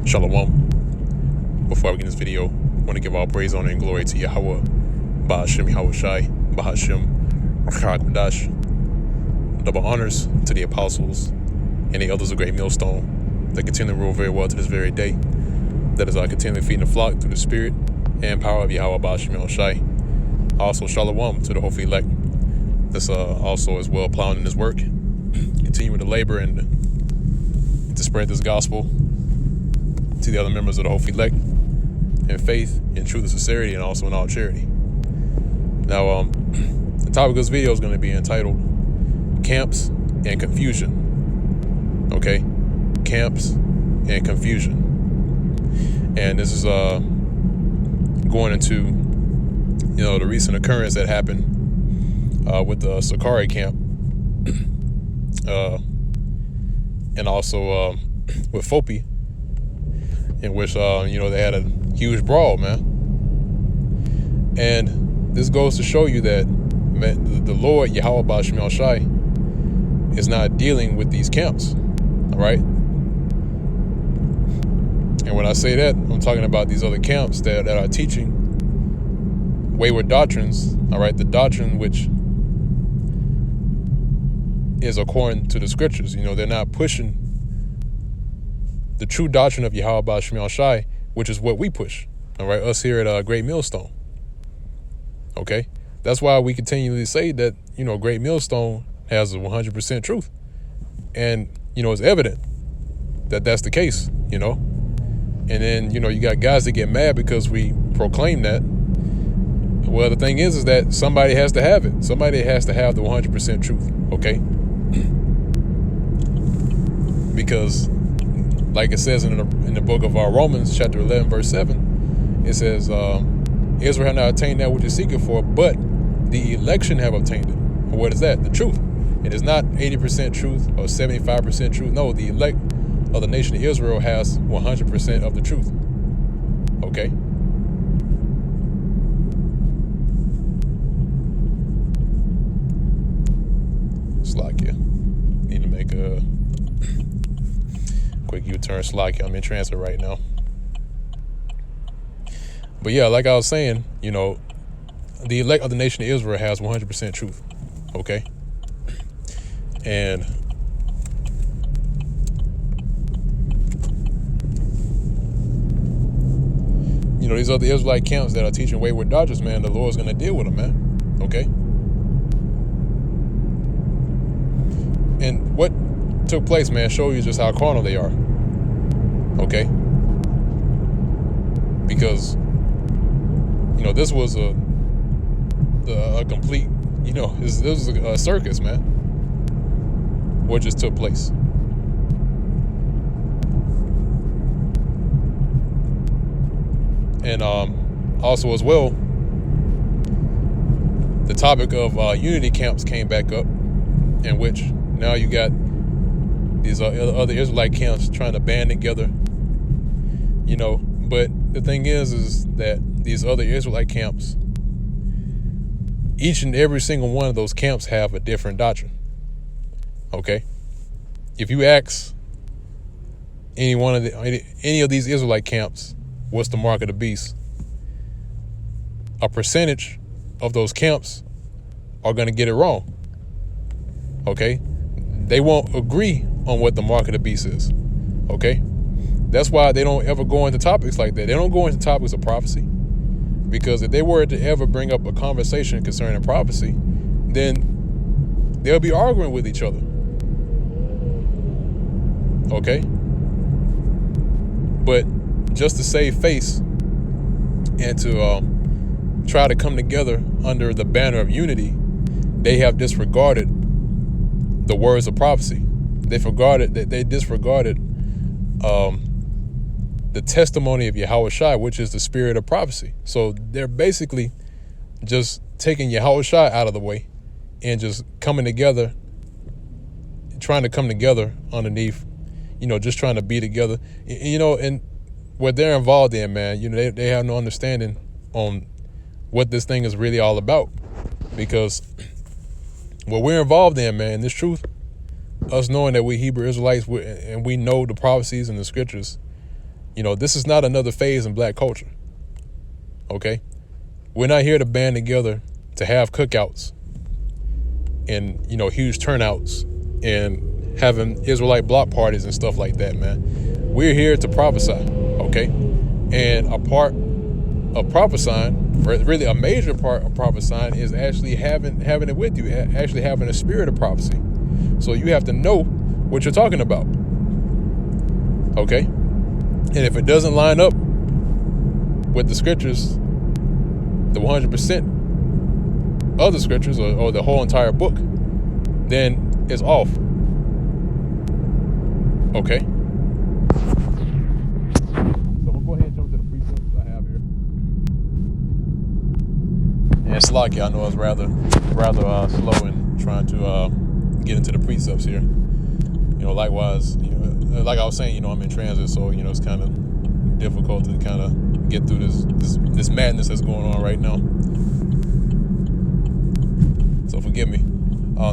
Shalom. Before I begin this video, I want to give all praise, honor, and glory to Yahweh, Bahashem Yahweh Shai, Bahashem Rachak Madash. Double honors to the apostles and the elders of Great Millstone that continue to rule very well to this very day. That is, I continually feeding the flock through the spirit and power of Yahweh Bahashem Yahweh Shai. Also, Shalom to the hopefully elect that's also as well plowing in his work, continuing to labor and to spread this gospel to the other members of the hopefully elect in faith, in truth and sincerity, and also in all charity. Now, the topic of this video is going to be entitled Camps and Confusion. Okay? Camps and Confusion. And this is going into, the recent occurrence that happened with the Sakari camp, and also with Fopi, in which they had a huge brawl, man. And this goes to show you that the Lord Yahweh Bahashem Yahweh Shai is not dealing with these camps. All right. And when I say that, I'm talking about these other camps that are teaching wayward doctrines. All right, the doctrine which is according to the scriptures. They're not pushing the true doctrine of Yahweh Bahashem Yahweh Shai, which is what we push. All right, us here at Great Millstone. Okay, that's why we continually say that Great Millstone has a 100% truth, and it's evident that that's the case. And then you got guys that get mad because we proclaim that. Well, the thing is that somebody has to have it. Somebody has to have the 100% truth. Okay, because like it says in the book of Romans, chapter 11, verse 7, it says, Israel have not obtained that which is seeking for, but the election have obtained it. And what is that? The truth. It is not 80% truth or 75% truth. No, the elect of the nation of Israel has 100% of the truth. Okay? Slakia. Need to make a quick U-turn. Slakia. I'm in transit right now. But yeah, like I was saying, the elect of the nation of Israel has 100% truth. Okay? And these other Israelite camps that are teaching wayward doctrines, man, the Lord's going to deal with them, man. Okay? And what took place, man, show you just how carnal they are. Okay? Because this was a complete, this was a circus, man. What just took place. And also as well, the topic of unity camps came back up, in which now you got these other Israelite camps trying to band together, but the thing is that these other Israelite camps, each and every single one of those camps have a different doctrine. Okay? If you ask any of these Israelite camps, what's the mark of the beast? A percentage of those camps are going to get it wrong. Okay? They won't agree on what the mark of the beast is. Okay? That's why they don't ever go into topics like that. They don't go into topics of prophecy. Because if they were to ever bring up a conversation concerning prophecy, then they'll be arguing with each other. Okay? But just to save face and to try to come together under the banner of unity, they have disregarded the words of prophecy. They disregarded the testimony of Yahweh Shai, which is the spirit of prophecy. So they're basically just taking Yahweh Shai out of the way and just coming together, trying to come together underneath, just trying to be together, and what they're involved in, man, they have no understanding on what this thing is really all about. Because what we're involved in, man, this truth, us knowing that we Hebrew Israelites, and we know the prophecies and the scriptures, This is not another phase in black culture. Okay? We're not here to band together to have cookouts and, huge turnouts and having Israelite block parties and stuff like that, man. We're here to prophesy, okay? And a part of prophesying, really a major part of prophesying, is actually having it with you, actually having a spirit of prophecy. So you have to know what you're talking about, okay? And if it doesn't line up with the scriptures, the 100% of the scriptures or the whole entire book, then it's off, okay? So we'll go ahead and jump to the precepts I have here. And Slacky, I know I was rather slow in trying to get into the precepts here. Likewise, like I was saying, I'm in transit, so it's kind of difficult to kind of get through this madness that's going on right now. So forgive me.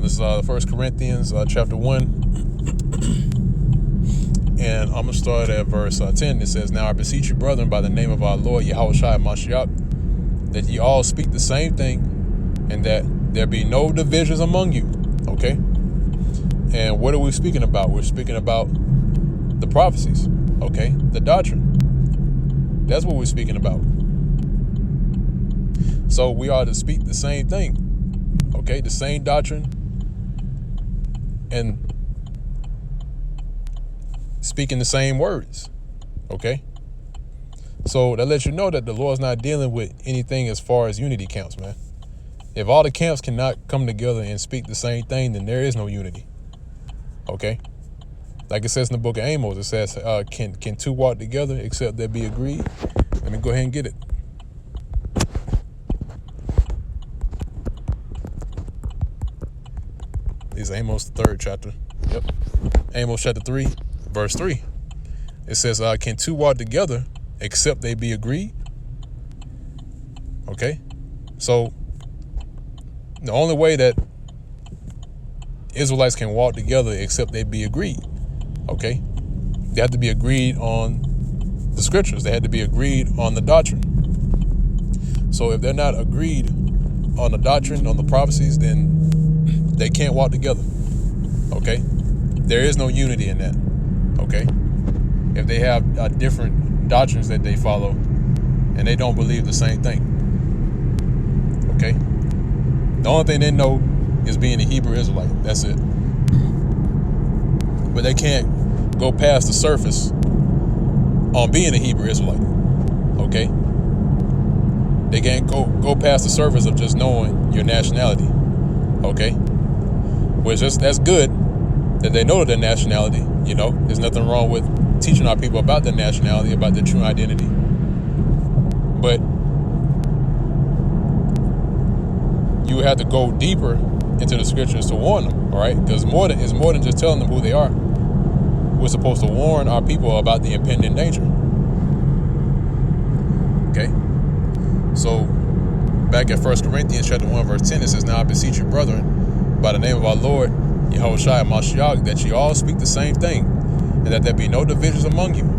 This is 1 Corinthians chapter 1, and I'm gonna start at verse 10. It says, "Now I beseech you, brethren, by the name of our Lord Yahushua Mashiach, that ye all speak the same thing, and that there be no divisions among you." Okay. And what are we speaking about? We're speaking about the prophecies, okay? The doctrine. That's what we're speaking about. So we are to speak the same thing, okay? The same doctrine and speaking the same words, okay? So that lets you know that the Lord's not dealing with anything as far as unity camps, man. If all the camps cannot come together and speak the same thing, then there is no unity. Okay, like it says in the book of Amos, it says, "Can two walk together except they be agreed?" Let me go ahead and get it. This is Amos, the 3rd chapter. Yep, Amos chapter 3, verse 3. It says, "Can two walk together except they be agreed?" Okay, so the only way that Israelites can walk together except they be agreed, okay? They have to be agreed on the scriptures. They had to be agreed on the doctrine. So if they're not agreed on the doctrine, on the prophecies, then they can't walk together, okay? There is no unity in that, okay? If they have different doctrines that they follow and they don't believe the same thing, okay? The only thing they know is being a Hebrew Israelite. That's it. But they can't go past the surface on being a Hebrew Israelite. Okay? They can't go past the surface of just knowing your nationality. Okay? Which that's good that they know their nationality. There's nothing wrong with teaching our people about their nationality, about their true identity. But you have to go deeper into the scriptures to warn them, all right? Because it's more than just telling them who they are. We're supposed to warn our people about the impending danger. Okay? So, back at 1 Corinthians chapter 1, verse 10, it says, "Now I beseech you, brethren, by the name of our Lord Yahushua Mashiach, that ye all speak the same thing, and that there be no divisions among you,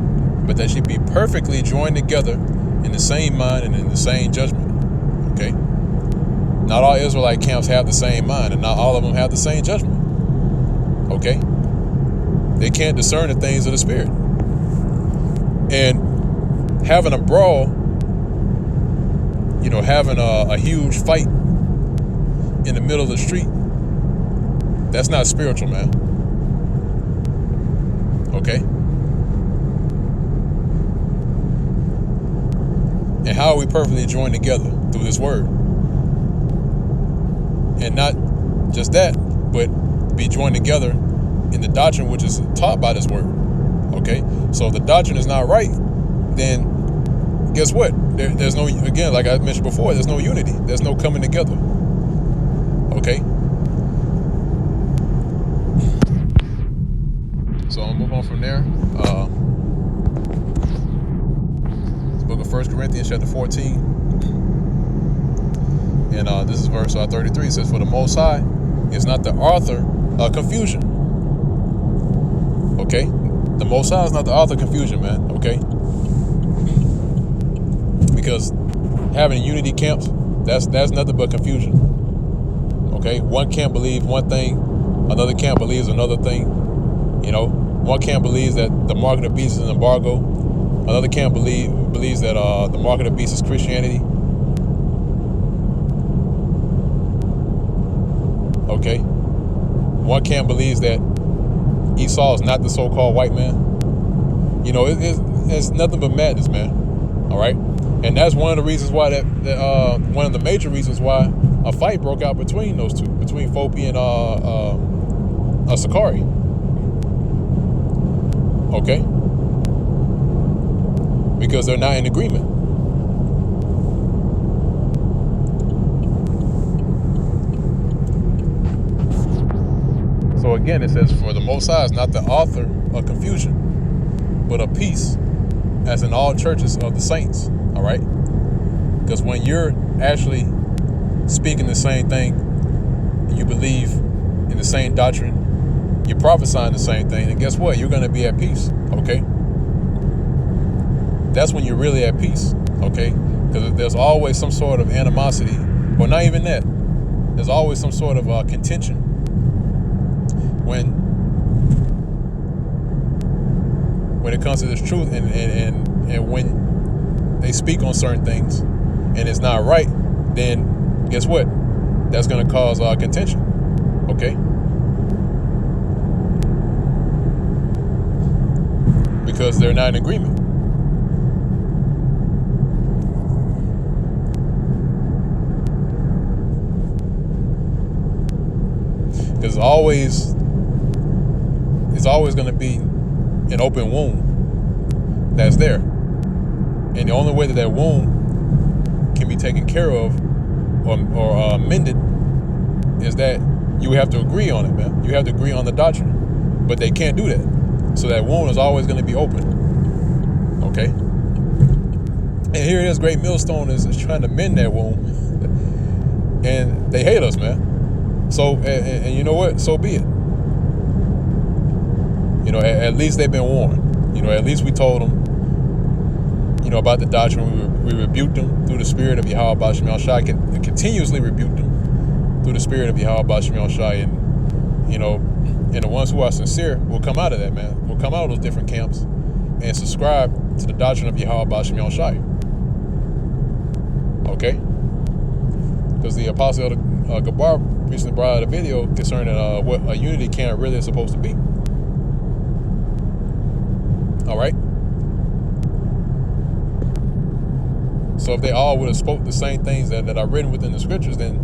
but that ye be perfectly joined together in the same mind and in the same judgment." Okay? Not all Israelite camps have the same mind, and not all of them have the same judgment. Okay? They can't discern the things of the Spirit. And having a brawl, having a huge fight in the middle of the street, that's not spiritual, man. Okay? And how are we perfectly joined together? Through this word. And not just that, but be joined together in the doctrine which is taught by this word. Okay? So if the doctrine is not right, then guess what? There's no, again, like I mentioned before, there's no unity. There's no coming together. Okay? So I'll move on from there. The book of 1 Corinthians chapter 14. And this is verse 33. It says, "For the Most High is not the author of confusion." Okay? The Most High is not the author of confusion, man. Okay? Because having unity camps, that's nothing but confusion. Okay, one camp believes one thing, another camp believes another thing. You know, one camp believes that the mark of the beast is an embargo. Another camp believes that the mark of the beast is Christianity. Okay, one camp believes that Esau is not the so-called white man. You know, it's nothing but madness, man. All right, and that's one of the reasons why one of the major reasons why a fight broke out between those two, between Fopi and Sakari. Okay, because they're not in agreement. So again, it says, for the Most High is not the author of confusion, but of peace, as in all churches of the saints. All right? Because when you're actually speaking the same thing, you believe in the same doctrine, you're prophesying the same thing, and guess what? You're going to be at peace. Okay? That's when you're really at peace. Okay? Because there's always some sort of animosity, or not even that. There's always some sort of contention when it comes to this truth, and when they speak on certain things and it's not right, then guess what? That's going to cause contention. Okay? Because they're not in agreement. Because it's always going to be an open wound that's there. And the only way that wound can be taken care of or mended is that you have to agree on it, man. You have to agree on the doctrine. But they can't do that. So that wound is always going to be open. Okay? And here it is, Great Millstone is trying to mend that wound. And they hate us, man. So, and you know what? So be it. You know, at least they've been warned. You know, at least we told them, you know, about the doctrine. We rebuked them through the spirit of Yahweh Ba'Shem Yahushai, continuously rebuked them through the spirit of Yahweh Ba'Shem Yahushai. And, you know, and the ones who are sincere will come out of that, man. Will come out of those different camps and subscribe to the doctrine of Yahweh Ba'Shem Yahushai. Okay? Because the Apostle Gabar recently brought out a video concerning what a unity camp really is supposed to be. All right. So if they all would have spoke the same things that are written within the scriptures, then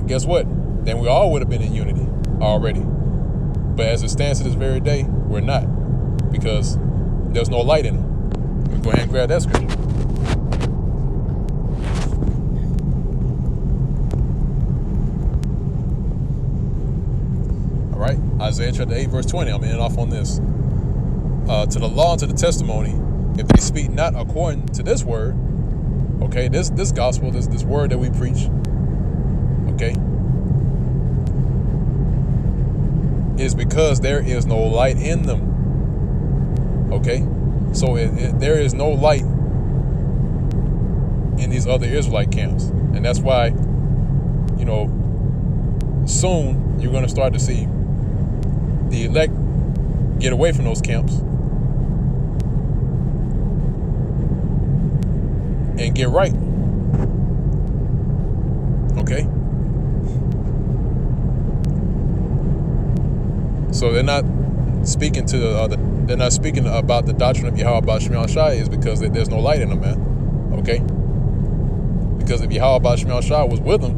guess what? Then we all would have been in unity already. But as it stands to this very day, we're not, because there's no light in them. Let me go ahead and grab that scripture. All right, Isaiah chapter 8, verse 20. I'm ending off on this. To the law and to the testimony, if they speak not according to this word, okay, this gospel, this word that we preach, okay, is because there is no light in them. Okay, so there is no light in these other Israelite camps, and that's why, you know, soon you're going to start to see the elect get away from those camps and get right. Okay? So they're not speaking to they're not speaking about the doctrine of Yahweh Ba'Shem Yahushai is because there's no light in them, man. Okay? Because if Yahweh Ba'Shem Yahushai was with them,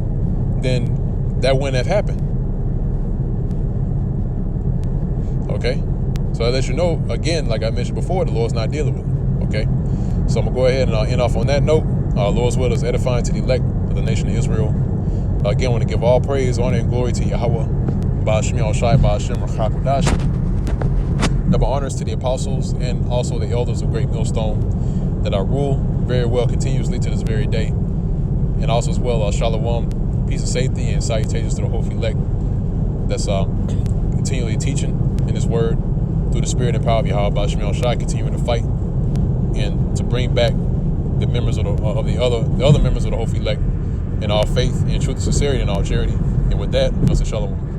then that wouldn't have happened. Okay? So I let you know, again, like I mentioned before, the Lord's not dealing with them. Okay? So I'm going to go ahead and end off on that note. Lord's will is edifying to the elect of the nation of Israel. Again, I want to give all praise, honor, and glory to Yahweh, Ba'Shem Yahushai, Ba'Shem Rachakodash. Double honors to the apostles and also the elders of Great Millstone that I rule very well continuously to this very day. And also as well, shalom, peace and safety, and salutations to the whole elect that's continually teaching in His word through the spirit and power of Yahweh Ba'Shem Yahushai, continuing to fight and to bring back the members of the other members of the Hope Elect in all faith, in truth, sincerity, and all charity. And with that, Mr. Shalom.